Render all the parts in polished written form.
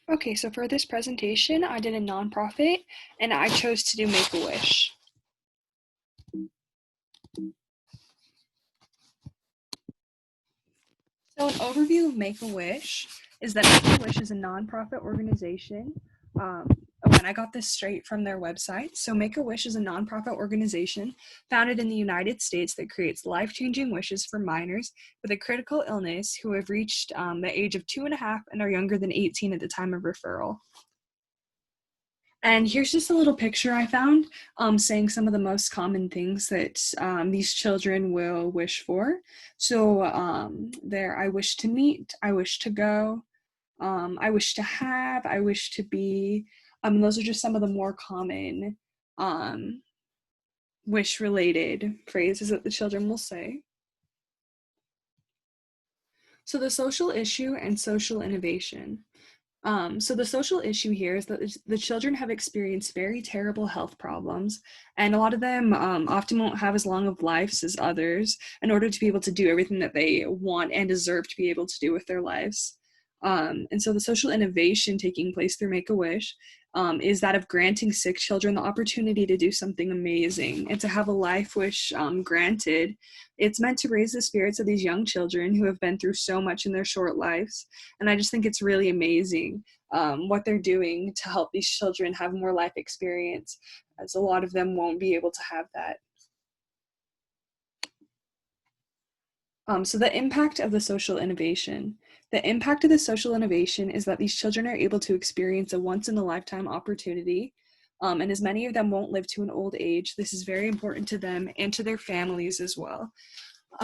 Okay, so for this presentation, I did a nonprofit and I chose to do Make-A-Wish. So an overview of Make-A-Wish is that Make-A-Wish is a nonprofit organization. When I got this straight from their website. So Make-A-Wish is a nonprofit organization founded in the United States that creates life-changing wishes for minors with a critical illness who have reached the age of 2.5 and are younger than 18 at the time of referral. And here's just a little picture I found saying some of the most common things that these children will wish for. So there, I wish to meet, I wish to go, I wish to have, I wish to be. Those are just some of the more common wish-related phrases that the children will say. So the social issue and social innovation. So the social issue here is that the children have experienced very terrible health problems, and a lot of them often won't have as long of lives as others in order to be able to do everything that they want and deserve to be able to do with their lives. And so the social innovation taking place through Make-A-Wish is that of granting sick children the opportunity to do something amazing and to have a life wish granted. It's meant to raise the spirits of these young children who have been through so much in their short lives. And I just think it's really amazing what they're doing to help these children have more life experience, as a lot of them won't be able to have that. So the impact of the social innovation. The impact of the social innovation is that these children are able to experience a once-in-a-lifetime opportunity, and as many of them won't live to an old age, this is very important to them and to their families as well.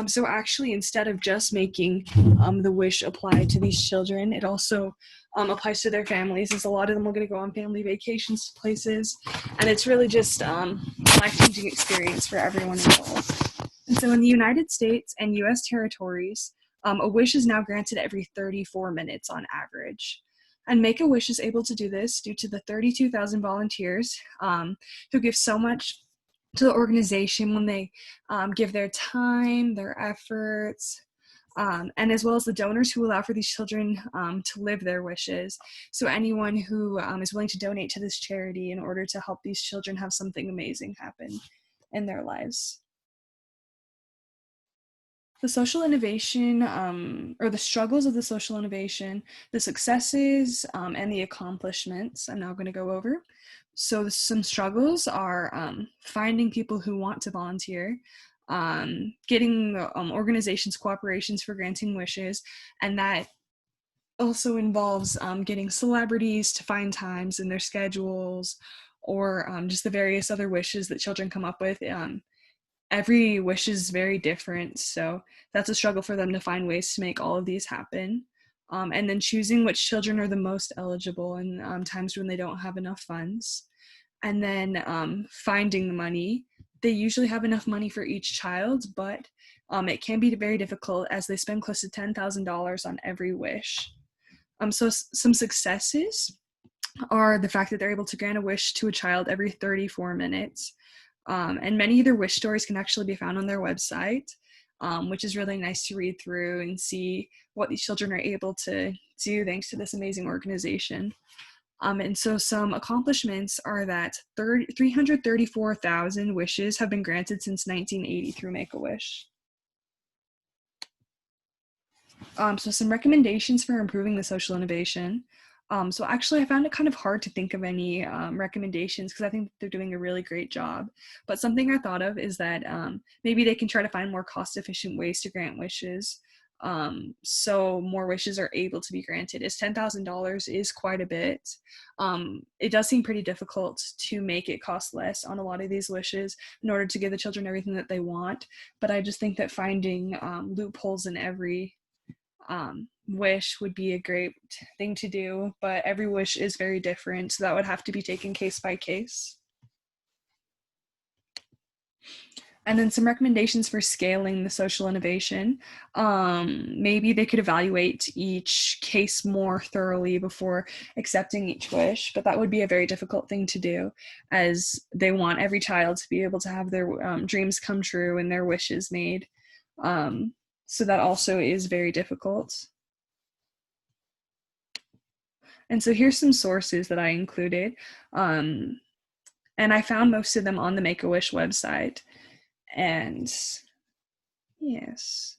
So actually, instead of just making the wish apply to these children, it also applies to their families, as a lot of them are going to go on family vacations to places, and it's really just a life-changing experience for everyone involved. And so in the United States and US territories, a wish is now granted every 34 minutes on average. And Make-A-Wish is able to do this due to the 32,000 volunteers who give so much to the organization when they give their time, their efforts, and as well as the donors who allow for these children to live their wishes. So anyone who is willing to donate to this charity in order to help these children have something amazing happen in their lives. The social innovation, or the struggles of the social innovation, the successes and the accomplishments I'm now going to go over. So some struggles are finding people who want to volunteer, getting organizations cooperations for granting wishes, and that also involves getting celebrities to find times in their schedules, or just the various other wishes that children come up with. Every wish is very different, so that's a struggle for them to find ways to make all of these happen. And then choosing which children are the most eligible in times when they don't have enough funds. And then finding the money. They usually have enough money for each child, but it can be very difficult as they spend close to $10,000 on every wish. So some successes are the fact that they're able to grant a wish to a child every 34 minutes. And many of their wish stories can actually be found on their website, which is really nice to read through and see what these children are able to do thanks to this amazing organization. And so some accomplishments are that 334,000 wishes have been granted since 1980 through Make-A-Wish. So some recommendations for improving the social innovation. So actually, I found it kind of hard to think of any recommendations because I think they're doing a really great job. But something I thought of is that maybe they can try to find more cost-efficient ways to grant wishes, so more wishes are able to be granted. As $10,000 is quite a bit, it does seem pretty difficult to make it cost less on a lot of these wishes in order to give the children everything that they want. But I just think that finding loopholes in every wish would be a great thing to do, but every wish is very different, so that would have to be taken case by case. And then some recommendations for scaling the social innovation. Maybe they could evaluate each case more thoroughly before accepting each wish, but that would be a very difficult thing to do, as they want every child to be able to have their dreams come true and their wishes made. So that also is very difficult. And so here's some sources that I included. And I found most of them on the Make-A-Wish website. And yes.